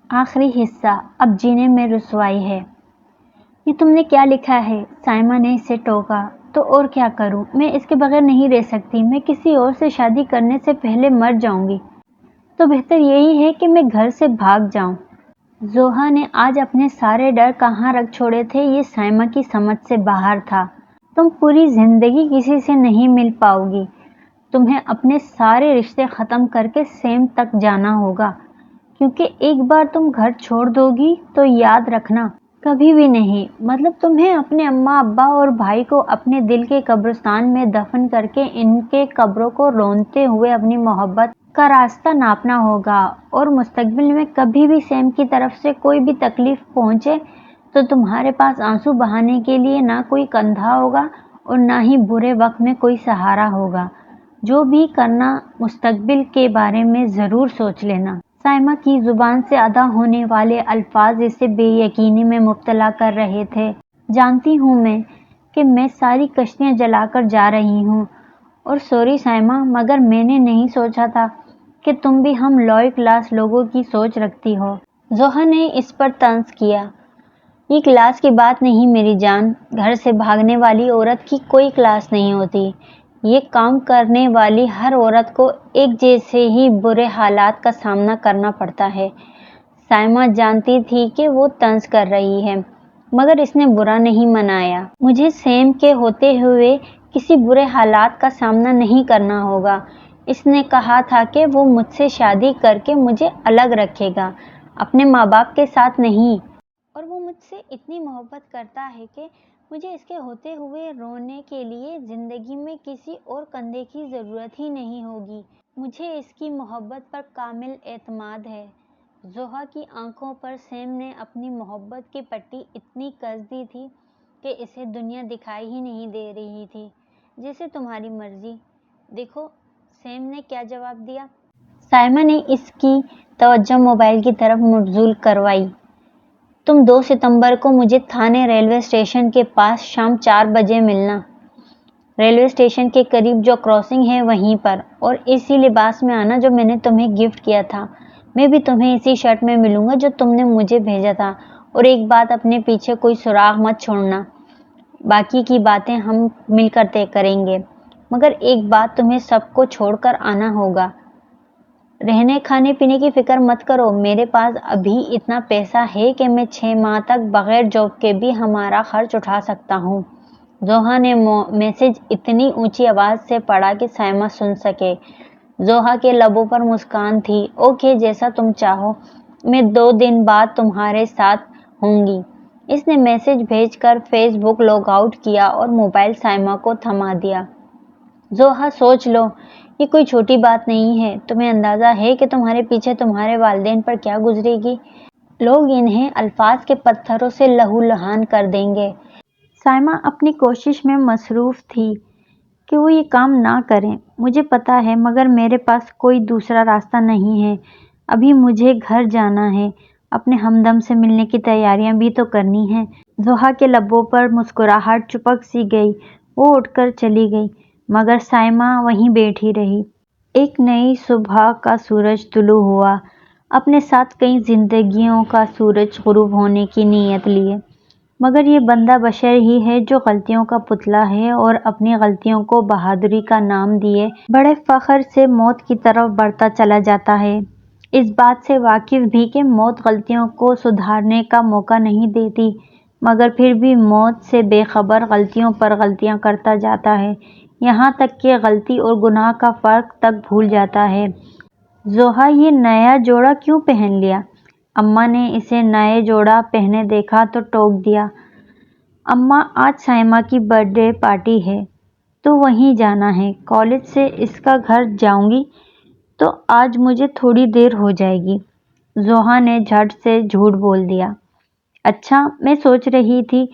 آخری حصہ اب جینے میں رسوائی ہے۔ یہ تم نے کیا لکھا ہے؟ سائمہ نے اسے ٹوکا۔ تو اور کیا کروں، میں اس کے بغیر نہیں رہ سکتی، میں کسی اور سے شادی کرنے سے پہلے مر جاؤں گی۔ تو بہتر یہی ہے کہ میں گھر سے بھاگ جاؤں۔ زوہا نے آج اپنے سارے ڈر کہاں رکھ چھوڑے تھے یہ سائمہ کی سمجھ سے باہر تھا۔ تم پوری زندگی کسی سے نہیں مل پاؤ گی، تمہیں اپنے سارے رشتے ختم کر کے سیم تک جانا ہوگا، کیونکہ ایک بار تم گھر چھوڑ دو گی تو یاد رکھنا کبھی بھی نہیں، مطلب تمہیں اپنے اماں ابا اور بھائی کو اپنے دل کے قبرستان میں دفن کر کے ان کے قبروں کو رونتے ہوئے اپنی محبت کا راستہ ناپنا ہوگا، اور مستقبل میں کبھی بھی سیم کی طرف سے کوئی بھی تکلیف پہنچے تو تمہارے پاس آنسو بہانے کے لیے نہ کوئی کندھا ہوگا اور نہ ہی برے وقت میں کوئی سہارا ہوگا۔ جو بھی کرنا مستقبل کے بارے میں ضرور سوچ لینا۔ سائمہ کی زبان سے ادا ہونے والے الفاظ اسے بے یقینی میں مبتلا کر رہے تھے۔ جانتی ہوں میں کہ میں ساری کشتیاں جلا کر جا رہی ہوں، اور سوری سائمہ، مگر میں نے نہیں سوچا تھا کہ تم بھی ہم لوئر کلاس لوگوں کی سوچ رکھتی ہو۔ زوہا نے اس پر طنز کیا۔ یہ کلاس کی بات نہیں میری جان، گھر سے بھاگنے والی عورت کی کوئی کلاس نہیں ہوتی، یہ کام کرنے والی ہر عورت کو ایک جیسے ہی برے حالات کا سامنا کرنا پڑتا ہے۔ سائمہ جانتی تھی کہ وہ طنز کر رہی ہے، مگر اس نے برا نہیں منایا۔ مجھے سیم کے ہوتے ہوئے کسی برے حالات کا سامنا نہیں کرنا ہوگا۔ اس نے کہا تھا کہ وہ مجھ سے شادی کر کے مجھے الگ رکھے گا، اپنے ماں باپ کے ساتھ نہیں، اور وہ مجھ سے اتنی محبت کرتا ہے کہ مجھے اس کے ہوتے ہوئے رونے کے لیے زندگی میں کسی اور کندھے کی ضرورت ہی نہیں ہوگی۔ مجھے اس کی محبت پر کامل اعتماد ہے۔ زوہا کی آنکھوں پر سیم نے اپنی محبت کی پٹی اتنی کس دی تھی کہ اسے دنیا دکھائی ہی نہیں دے رہی تھی۔ جیسے تمہاری مرضی۔ دیکھو سیم نے کیا جواب دیا۔ سائمہ نے اس کی توجہ موبائل کی طرف مبذول کروائی۔ تم 2 ستمبر کو مجھے تھانے ریلوے اسٹیشن کے پاس شام 4 بجے ملنا، ریلوے اسٹیشن کے قریب جو کراسنگ ہے وہیں پر، اور اسی لباس میں آنا جو میں نے تمہیں گفٹ کیا تھا۔ میں بھی تمہیں اسی شرٹ میں ملوں گا جو تم نے مجھے بھیجا تھا، اور ایک بات، اپنے پیچھے کوئی سراغ مت چھوڑنا، باقی کی باتیں ہم مل کر طے کریں گے، مگر ایک بات، تمہیں سب کو چھوڑ کر آنا ہوگا۔ رہنے کھانے پینے کی فکر مت کرو، میرے پاس ابھی اتنا پیسہ ہے کہ میں 6 ماہ تک بغیر جاب کے بھی ہمارا خرچ اٹھا سکتا ہوں۔ زوہا نے میسج اتنی اونچی آواز سے پڑھا کہ سائمہ سن سکے۔ زوہا کے لبوں پر مسکان تھی۔ اوکے، جیسا تم چاہو، میں 2 دن بعد تمہارے ساتھ ہوں گی۔ اس نے میسج بھیج کر فیس بک لاگ آؤٹ کیا اور موبائل سائمہ کو تھما دیا۔ زوہا سوچ لو، یہ کوئی چھوٹی بات نہیں ہے، تمہیں اندازہ ہے کہ تمہارے پیچھے تمہارے والدین پر کیا گزرے گی؟ لوگ انہیں الفاظ کے پتھروں سے لہو لہان کر دیں گے۔ سائمہ اپنی کوشش میں مصروف تھی کہ وہ یہ کام نہ کریں۔ مجھے پتا ہے، مگر میرے پاس کوئی دوسرا راستہ نہیں ہے۔ ابھی مجھے گھر جانا ہے، اپنے ہمدم سے ملنے کی تیاریاں بھی تو کرنی ہیں۔ زوہا کے لبوں پر مسکراہٹ چپک سی گئی، وہ اٹھ کر چلی گئی، مگر سائمہ وہیں بیٹھی رہی۔ ایک نئی صبح کا سورج طلوع ہوا، اپنے ساتھ کئی زندگیوں کا سورج غروب ہونے کی نیت لیے، مگر یہ بندہ بشر ہی ہے جو غلطیوں کا پتلا ہے اور اپنی غلطیوں کو بہادری کا نام دیے بڑے فخر سے موت کی طرف بڑھتا چلا جاتا ہے، اس بات سے واقف بھی کہ موت غلطیوں کو سدھارنے کا موقع نہیں دیتی، مگر پھر بھی موت سے بے خبر غلطیوں پر غلطیاں کرتا جاتا ہے، یہاں تک کہ غلطی اور گناہ کا فرق تک بھول جاتا ہے۔ زوہا یہ نیا جوڑا کیوں پہن لیا؟ اماں نے اسے نئے جوڑا پہنے دیکھا تو ٹوک دیا۔ اماں، آج سائمہ کی برتھ ڈے پارٹی ہے تو وہیں جانا ہے، کالج سے اس کا گھر جاؤں گی تو آج مجھے تھوڑی دیر ہو جائے گی۔ زوہا نے جھٹ سے جھوٹ بول دیا۔ اچھا، میں سوچ رہی تھی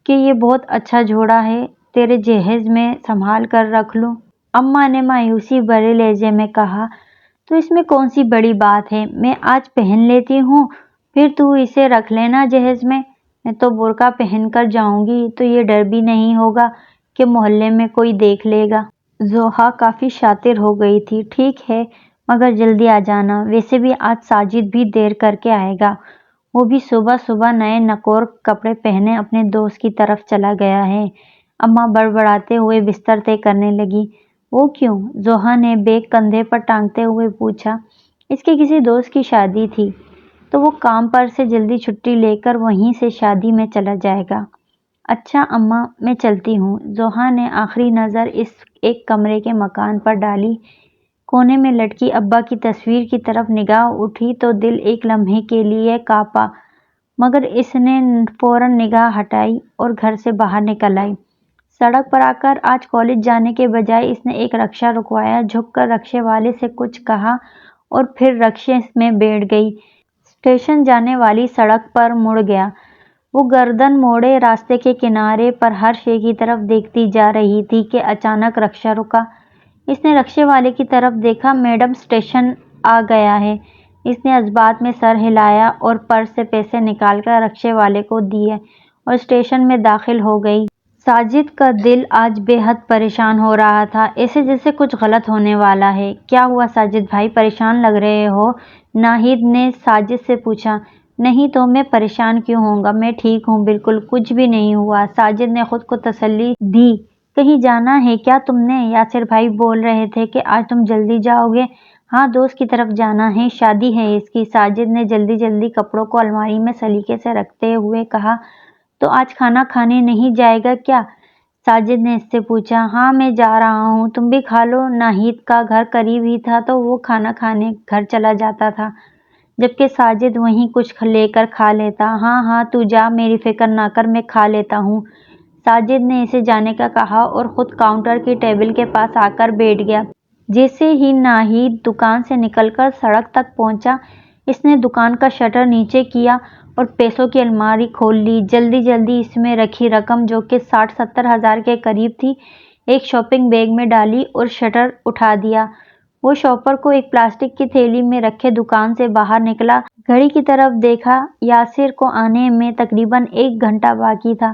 کہ یہ بہت اچھا جوڑا ہے، تیرے جہیز میں سنبھال کر رکھ لوں۔ اماں نے مایوسی بھرے لہجے میں کہا، تو اس میں کون سی بڑی بات ہے، میں آج پہن لیتی ہوں، پھر تو اسے رکھ لینا جہیز میں تو برقع پہن کر جاؤں گی تو یہ ڈر بھی نہیں ہوگا کہ محلے میں کوئی دیکھ لے گا۔ زوہا کافی شاطر ہو گئی تھی۔ ٹھیک ہے، مگر جلدی آ جانا، ویسے بھی آج ساجد بھی دیر کر کے آئے گا، وہ بھی صبح صبح نئے نکور کپڑے پہنے اپنے دوست کی طرف چلا گیا ہے۔ اماں بڑبڑاتے ہوئے بستر طے کرنے لگی۔ وہ کیوں؟ زوہا نے بیگ کندھے پر ٹانگتے ہوئے پوچھا۔ اس کے کسی دوست کی شادی تھی تو وہ کام پر سے جلدی چھٹی لے کر وہیں سے شادی میں چلا جائے گا۔ اچھا اماں، میں چلتی ہوں۔ زوہا نے آخری نظر اس ایک کمرے کے مکان پر ڈالی۔ کونے میں لٹکی ابا کی تصویر کی طرف نگاہ اٹھی تو دل ایک لمحے کے لیے کانپا، مگر اس نے فوراً نگاہ ہٹائی اور گھر سے باہر نکل آئی۔ سڑک پر آ کر آج کالج جانے کے بجائے اس نے ایک رکشہ رکوایا، جھک کر رکشے والے سے کچھ کہا اور پھر رکشے میں بیٹھ گئی۔ اسٹیشن جانے والی سڑک پر مڑ گیا۔ وہ گردن موڑے راستے کے کنارے پر ہر شے کی طرف دیکھتی جا رہی تھی کہ اچانک رکشہ رکا۔ اس نے رکشے والے کی طرف دیکھا۔ میڈم، اسٹیشن آ گیا ہے۔ اس نے اثبات میں سر ہلایا اور پرس سے پیسے نکال کر رکشے والے کو دیے اور اسٹیشن میں داخل ہو گئی۔ ساجد کا دل آج بے حد پریشان ہو رہا تھا، ایسے جیسے کچھ غلط ہونے والا ہے۔ کیا ہوا ساجد بھائی، پریشان لگ رہے ہو؟ ناہید نے ساجد سے پوچھا۔ نہیں تو میں پریشان کیوں ہوں گا، میں ٹھیک ہوں، بالکل کچھ بھی نہیں ہوا، ساجد نے خود کو تسلی دی۔ کہیں جانا ہے کیا تم نے؟ یاسر بھائی بول رہے تھے کہ آج تم جلدی جاؤ گے۔ ہاں، دوست کی طرف جانا ہے، شادی ہے اس کی، ساجد نے جلدی جلدی کپڑوں کو الماری میں سلیقے سے رکھتے ہوئے کہا۔ تو آج کھانا کھانے نہیں جائے گا کیا؟ ساجد نے اس سے پوچھا۔ ہاں، میں جا رہا ہوں، تم بھی کھا لو۔ ناہید کا گھر قریب ہی تھا تو وہ کھانا کھانے گھر چلا جاتا تھا، جبکہ ساجد وہیں کچھ لے کر کھا لیتا۔ ہاں ہاں، تو جا، میری فکر نہ کر، میں کھا لیتا ہوں، ساجد نے اسے جانے کا کہا اور خود کاؤنٹر کی ٹیبل کے پاس آ کر بیٹھ گیا۔ جیسے ہی ناہید دکان سے نکل کر سڑک تک پہنچا، اس نے دکان کا شٹر نیچے کیا اور پیسوں کی الماری کھول لی۔ جلدی جلدی اس میں رکھی رقم، جو کہ 60-70 ہزار کے قریب تھی، ایک شاپنگ بیگ میں ڈالی اور شٹر اٹھا دیا۔ وہ شاپر کو ایک پلاسٹک کی تھیلی میں رکھے دکان سے باہر نکلا، گھڑی کی طرف دیکھا۔ یاسر کو آنے میں تقریباً 1 گھنٹہ باقی تھا۔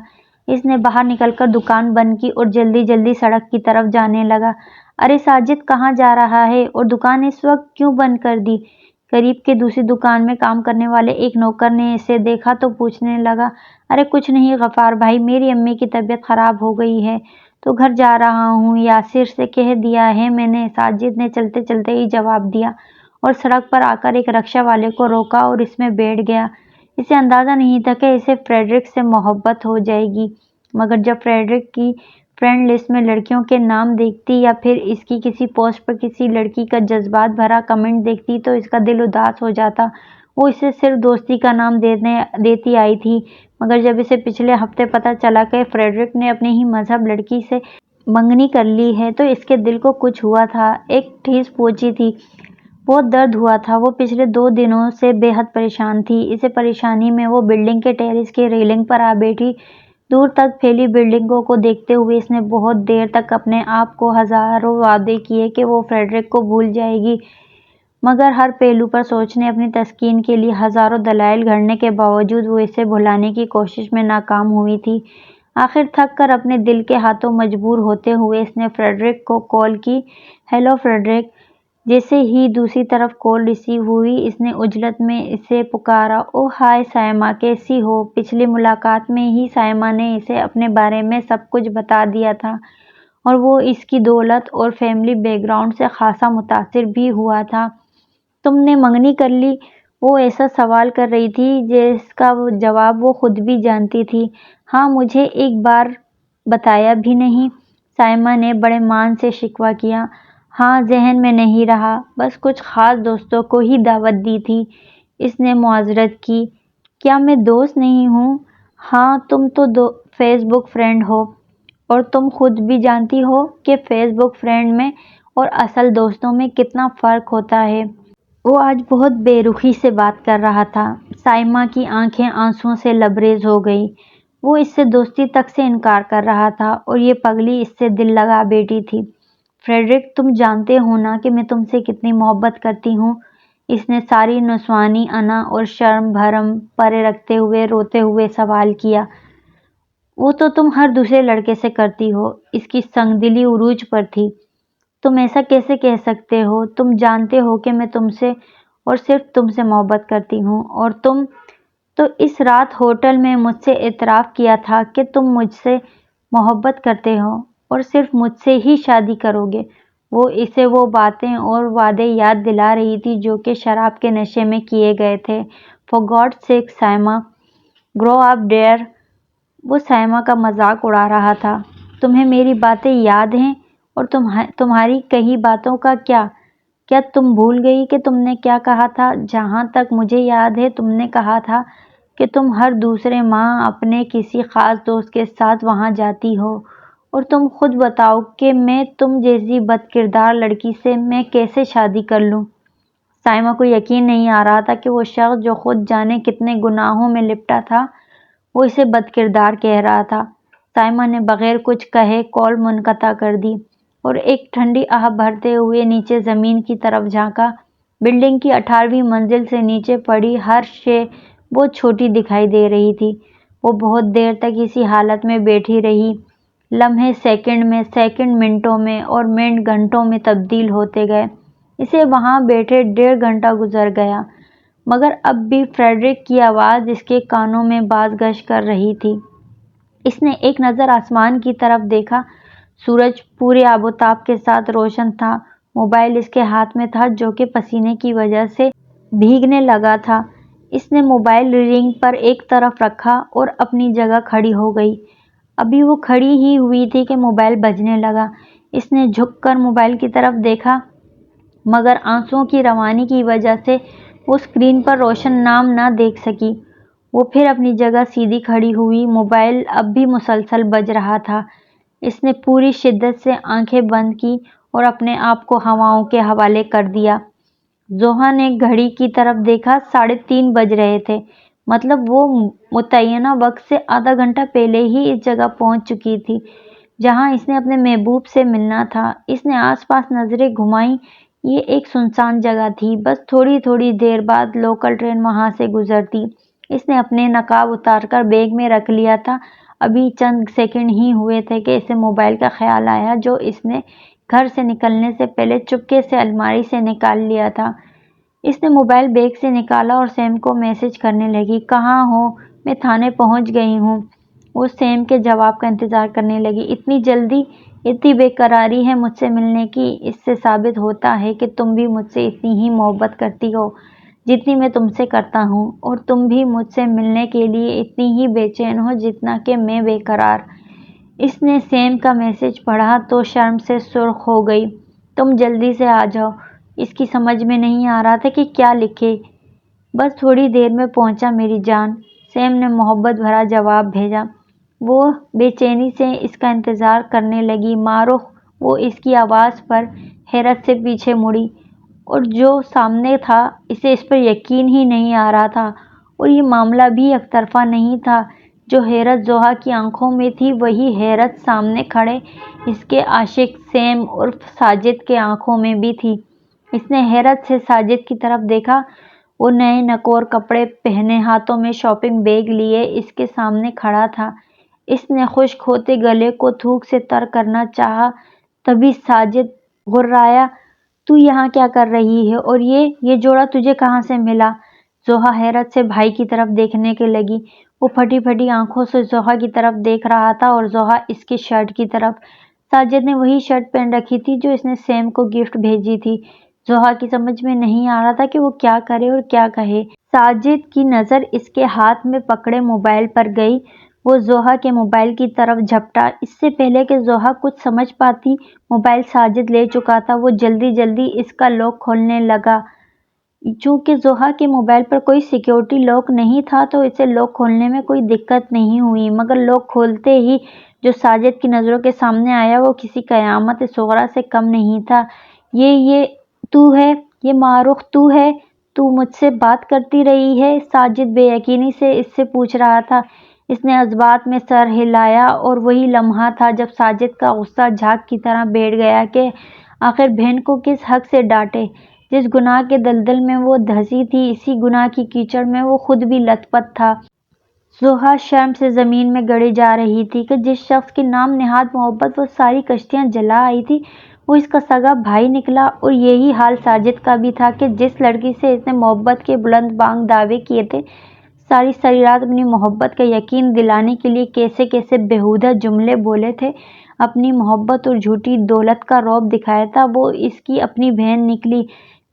اس نے باہر نکل کر دکان بند کی اور جلدی جلدی سڑک کی طرف جانے لگا۔ ارے ساجد، کہاں جا رہا ہے اور دکان اس وقت کیوں بند کر دی؟ قریب کے دوسری دکان میں کام کرنے والے ایک نوکر نے اسے دیکھا تو پوچھنے لگا۔ ارے کچھ نہیں غفار بھائی، میری امی کی طبیعت خراب ہو گئی ہے تو گھر جا رہا ہوں، یاسر سے کہہ دیا ہے میں نے، ساجد نے چلتے چلتے ہی جواب دیا اور سڑک پر آ کر ایک رکشہ والے کو روکا اور اس میں بیٹھ گیا۔ اسے اندازہ نہیں تھا کہ اسے فریڈرک سے محبت ہو جائے گی، مگر جب فریڈرک کی فرینڈ لسٹ میں لڑکیوں کے نام دیکھتی یا پھر اس کی کسی پوسٹ پر کسی لڑکی کا جذبات بھرا کمنٹ دیکھتی تو اس کا دل اداس ہو جاتا۔ وہ اسے صرف دوستی کا نام دیتی آئی تھی، مگر جب اسے پچھلے ہفتے پتہ چلا کہ فریڈرک نے اپنے ہی مذہب لڑکی سے منگنی کر لی ہے تو اس کے دل کو کچھ ہوا تھا، ایک ٹھیس پہنچی تھی، بہت درد ہوا تھا۔ وہ پچھلے 2 دنوں سے بے حد پریشان تھی۔ اسی پریشانی میں وہ بلڈنگ کے ٹیرس کی ریلنگ پر آ بیٹھی۔ دور تک پھیلی بلڈنگوں کو دیکھتے ہوئے اس نے بہت دیر تک اپنے آپ کو ہزاروں وعدے کیے کہ وہ فریڈرک کو بھول جائے گی، مگر ہر پہلو پر سوچنے، اپنی تسکین کے لیے ہزاروں دلائل گھڑنے کے باوجود وہ اسے بھلانے کی کوشش میں ناکام ہوئی تھی۔ آخر تھک کر اپنے دل کے ہاتھوں مجبور ہوتے ہوئے اس نے فریڈرک کو کال کی۔ Hello Frederick. جیسے ہی دوسری طرف کال ریسیو ہوئی، اس نے عجلت میں اسے پکارا۔ اوہ ہائے سائمہ، کیسی ہو؟ پچھلی ملاقات میں ہی سائمہ نے اسے اپنے بارے میں سب کچھ بتا دیا تھا اور وہ اس کی دولت اور فیملی بیک گراؤنڈ سے خاصا متاثر بھی ہوا تھا۔ تم نے منگنی کر لی؟ وہ ایسا سوال کر رہی تھی جس کا جواب وہ خود بھی جانتی تھی۔ ہاں، مجھے ایک بار بتایا بھی نہیں، سائمہ نے بڑے مان سے شکوہ کیا۔ ہاں، ذہن میں نہیں رہا، بس کچھ خاص دوستوں کو ہی دعوت دی تھی، اس نے معذرت کی۔ کیا میں دوست نہیں ہوں؟ ہاں، تم تو فیس بک فرینڈ ہو، اور تم خود بھی جانتی ہو کہ فیس بک فرینڈ میں اور اصل دوستوں میں کتنا فرق ہوتا ہے۔ وہ آج بہت بے رخی سے بات کر رہا تھا۔ سائمہ کی آنکھیں آنسوؤں سے لبریز ہو گئی۔ وہ اس سے دوستی تک سے انکار کر رہا تھا اور یہ پگلی اس سے دل لگا بیٹھی تھی۔ فریڈرک، تم جانتے ہو نا کہ میں تم سے کتنی محبت کرتی ہوں، اس نے ساری نسوانی انا اور شرم بھرم پرے رکھتے ہوئے روتے ہوئے سوال کیا۔ وہ تو تم ہر دوسرے لڑکے سے کرتی ہو، اس کی سنگ دلی عروج پر تھی۔ تم ایسا کیسے کہہ سکتے ہو؟ تم جانتے ہو کہ میں تم سے اور صرف تم سے محبت کرتی ہوں، اور تم تو اس رات ہوٹل میں مجھ سے اعتراف کیا تھا کہ تم مجھ سے محبت کرتے ہو اور صرف مجھ سے ہی شادی کرو گے۔ وہ اسے وہ باتیں اور وعدے یاد دلا رہی تھی جو کہ شراب کے نشے میں کیے گئے تھے۔ For God's sake Saima, grow up dear۔ وہ سائمہ کا مذاق اڑا رہا تھا۔ تمہیں میری باتیں یاد ہیں اور تمہاری کہی باتوں کا کیا؟ کیا تم بھول گئی کہ تم نے کیا کہا تھا؟ جہاں تک مجھے یاد ہے تم نے کہا تھا کہ تم ہر دوسرے ماہ اپنے کسی خاص دوست کے ساتھ وہاں جاتی ہو، اور تم خود بتاؤ کہ میں تم جیسی بد کردار لڑکی سے میں کیسے شادی کر لوں؟ سائمہ کو یقین نہیں آ رہا تھا کہ وہ شخص جو خود جانے کتنے گناہوں میں لپٹا تھا وہ اسے بد کردار کہہ رہا تھا۔ سائمہ نے بغیر کچھ کہے کال منقطع کر دی اور ایک ٹھنڈی آہ بھرتے ہوئے نیچے زمین کی طرف جھانکا۔ بلڈنگ کی 18ویں منزل سے نیچے پڑی ہر شے بہت چھوٹی دکھائی دے رہی تھی۔ وہ بہت دیر تک اسی حالت میں بیٹھی رہی۔ لمحے سیکنڈ میں، سیکنڈ منٹوں میں اور منٹ گھنٹوں میں تبدیل ہوتے گئے۔ اسے وہاں بیٹھے 1.5 گھنٹہ گزر گیا، مگر اب بھی فریڈرک کی آواز اس کے کانوں میں باز گشت کر رہی تھی۔ اس نے ایک نظر آسمان کی طرف دیکھا۔ سورج پورے آب و تاب کے ساتھ روشن تھا۔ موبائل اس کے ہاتھ میں تھا جو کہ پسینے کی وجہ سے بھیگنے لگا تھا۔ اس نے موبائل رنگ پر ایک طرف رکھا اور اپنی جگہ کھڑی ہو گئی۔ ابھی وہ کھڑی ہی ہوئی تھی کہ موبائل بجنے لگا۔ اس نے جھک کر موبائل کی طرف دیکھا، مگر آنسوؤں کی روانی کی وجہ سے وہ اسکرین پر روشن نام نہ دیکھ سکی۔ وہ پھر اپنی جگہ سیدھی کھڑی ہوئی۔ موبائل اب بھی مسلسل بج رہا تھا۔ اس نے پوری شدت سے آنکھیں بند کی اور اپنے آپ کو ہواؤں کے حوالے کر دیا۔ زوہا نے گھڑی کی طرف دیکھا۔ 3:30 بج رہے تھے، مطلب وہ متعینہ وقت سے آدھا گھنٹہ پہلے ہی اس جگہ پہنچ چکی تھی جہاں اس نے اپنے محبوب سے ملنا تھا۔ اس نے آس پاس نظریں گھمائیں۔ یہ ایک سنسان جگہ تھی۔ بس تھوڑی دیر بعد لوکل ٹرین وہاں سے گزرتی۔ اس نے اپنے نقاب اتار کر بیگ میں رکھ لیا تھا۔ ابھی چند سیکنڈ ہی ہوئے تھے کہ اسے موبائل کا خیال آیا جو اس نے گھر سے نکلنے سے پہلے چپکے سے الماری سے نکال لیا تھا۔ اس نے موبائل بیگ سے نکالا اور سیم کو میسج کرنے لگی۔ کہاں ہو؟ میں تھانے پہنچ گئی ہوں۔ وہ سیم کے جواب کا انتظار کرنے لگی۔ اتنی جلدی؟ اتنی بے قراری ہے مجھ سے ملنے کی؟ اس سے ثابت ہوتا ہے کہ تم بھی مجھ سے اتنی ہی محبت کرتی ہو جتنی میں تم سے کرتا ہوں، اور تم بھی مجھ سے ملنے کے لیے اتنی ہی بے چین ہو جتنا کہ میں بے قرار۔ اس نے سیم کا میسج پڑھا تو شرم سے سرخ ہو گئی۔ تم جلدی سے آ جاؤ۔ اس کی سمجھ میں نہیں آ رہا تھا کہ کیا لکھے۔ بس تھوڑی دیر میں پہنچا میری جان، سیم نے محبت بھرا جواب بھیجا۔ وہ بے چینی سے اس کا انتظار کرنے لگی۔ ماروخ، وہ اس کی آواز پر حیرت سے پیچھے مڑی، اور جو سامنے تھا اسے اس پر یقین ہی نہیں آ رہا تھا، اور یہ معاملہ بھی یک طرفہ نہیں تھا۔ جو حیرت زوہا کی آنکھوں میں تھی وہی حیرت سامنے کھڑے اس کے عاشق سیم عرف ساجد کے آنکھوں میں بھی تھی۔ اس نے حیرت سے ساجد کی طرف دیکھا۔ وہ نئے نکور کپڑے پہنے، ہاتھوں میں شاپنگ بیگ لیے اس کے سامنے کھڑا تھا۔ اس نے خشک ہوتے گلے کو تھوک سے تر کرنا چاہا، تبھی ساجد غرایا۔ تو یہاں کیا کر رہی ہے؟ اور یہ جوڑا تجھے کہاں سے ملا؟ زوہا حیرت سے بھائی کی طرف دیکھنے کے لگی۔ وہ پھٹی پھٹی آنکھوں سے زوہا کی طرف دیکھ رہا تھا اور زوہا اس کی شرٹ کی طرف۔ ساجد نے وہی شرٹ پہن رکھی تھی جو اس نے سیم کو گفٹ بھیجی تھی۔ زوہا کی سمجھ میں نہیں آ رہا تھا کہ وہ کیا کرے اور کیا کہے۔ ساجد کی نظر اس کے ہاتھ میں پکڑے موبائل پر گئی۔ وہ زوہا کے موبائل کی طرف جھپٹا۔ اس سے پہلے کہ زوہا کچھ سمجھ پاتی موبائل ساجد لے چکا تھا۔ وہ جلدی اس کا لاک کھولنے لگا۔ چونکہ زوہا کے موبائل پر کوئی سیکیورٹی لاک نہیں تھا تو اسے لاک کھولنے میں کوئی دقت نہیں ہوئی، مگر لاک کھولتے ہی جو ساجد کی نظروں کے سامنے آیا وہ کسی قیامت صغریٰ سے کم نہیں تھا۔ یہ تو ہے؟ یہ ماروخ تو ہے؟ تو مجھ سے بات کرتی رہی ہے؟ ساجد بے یقینی سے اس سے پوچھ رہا تھا۔ اس نے جذبات میں سر ہلایا، اور وہی لمحہ تھا جب ساجد کا غصہ جھاگ کی طرح بیٹھ گیا کہ آخر بہن کو کس حق سے ڈانٹے۔ جس گناہ کے دلدل میں وہ دھسی تھی، اسی گناہ کی کیچڑ میں وہ خود بھی لت پت تھا۔ زوہا شرم سے زمین میں گڑی جا رہی تھی کہ جس شخص کی نام نہاد محبت وہ ساری کشتیاں جلا آئی تھی وہ اس کا سگا بھائی نکلا۔ اور یہی حال ساجد کا بھی تھا کہ جس لڑکی سے اس نے محبت کے بلند بانگ دعوے کیے تھے، ساری رات اپنی محبت کا یقین دلانے کے لیے کیسے کیسے بیہودہ جملے بولے تھے، اپنی محبت اور جھوٹی دولت کا رعب دکھایا تھا، وہ اس کی اپنی بہن نکلی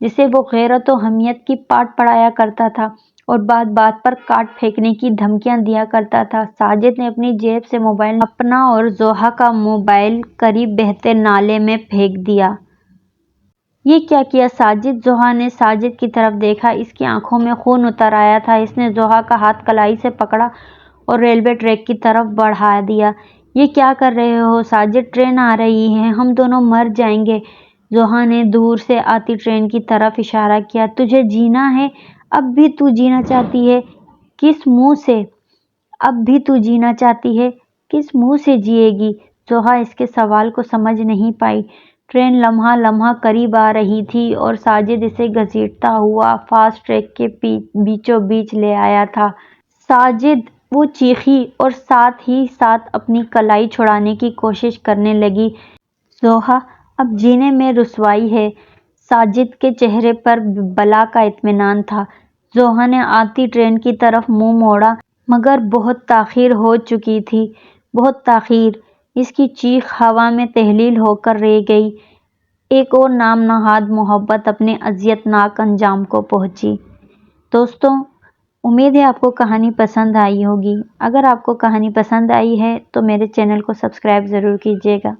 جسے وہ غیرت و حمیت کی پاٹ پڑھایا کرتا تھا اور بات بات پر کاٹ پھینکنے کی دھمکیاں دیا کرتا تھا۔ ساجد نے اپنی جیب سے موبائل نکالا، اپنا اور زوہا کا موبائل قریب بہتے نالے میں پھینک دیا۔ یہ کیا کیا ساجد؟ زوہا نے ساجد کی طرف دیکھا، اس کی آنکھوں میں خون اتر آیا تھا۔ اس نے زوہا کا ہاتھ کلائی سے پکڑا اور ریلوے ٹریک کی طرف بڑھا دیا۔ یہ کیا کر رہے ہو ساجد؟ ٹرین آ رہی ہے، ہم دونوں مر جائیں گے۔ زوہا نے دور سے آتی ٹرین کی طرف اشارہ کیا۔ تجھے جینا ہے؟ اب بھی تو جینا چاہتی ہے؟ کس منہ سے؟ اب بھی تو جینا چاہتی ہے؟ کس منہ سے جیے گی؟ زوہا اس کے سوال کو سمجھ نہیں پائی۔ ٹرین لمحہ لمحہ قریب آ رہی تھی اور ساجد اسے گھسیٹتا ہوا فاسٹ ٹریک کے بیچوں بیچ لے آیا تھا۔ ساجد! وہ چیخی اور ساتھ ہی ساتھ اپنی کلائی چھڑانے کی کوشش کرنے لگی۔ زوہا! اب جینے میں رسوائی ہے۔ ساجد کے چہرے پر بلا کا اطمینان تھا۔ زوہا نے آتی ٹرین کی طرف منہ موڑا مگر بہت تاخیر ہو چکی تھی، بہت تاخیر۔ اس کی چیخ ہوا میں تحلیل ہو کر رہ گئی۔ ایک اور نام نہاد محبت اپنے اذیت ناک انجام کو پہنچی۔ دوستوں، امید ہے آپ کو کہانی پسند آئی ہوگی۔ اگر آپ کو کہانی پسند آئی ہے تو میرے چینل کو سبسکرائب ضرور کیجیے گا۔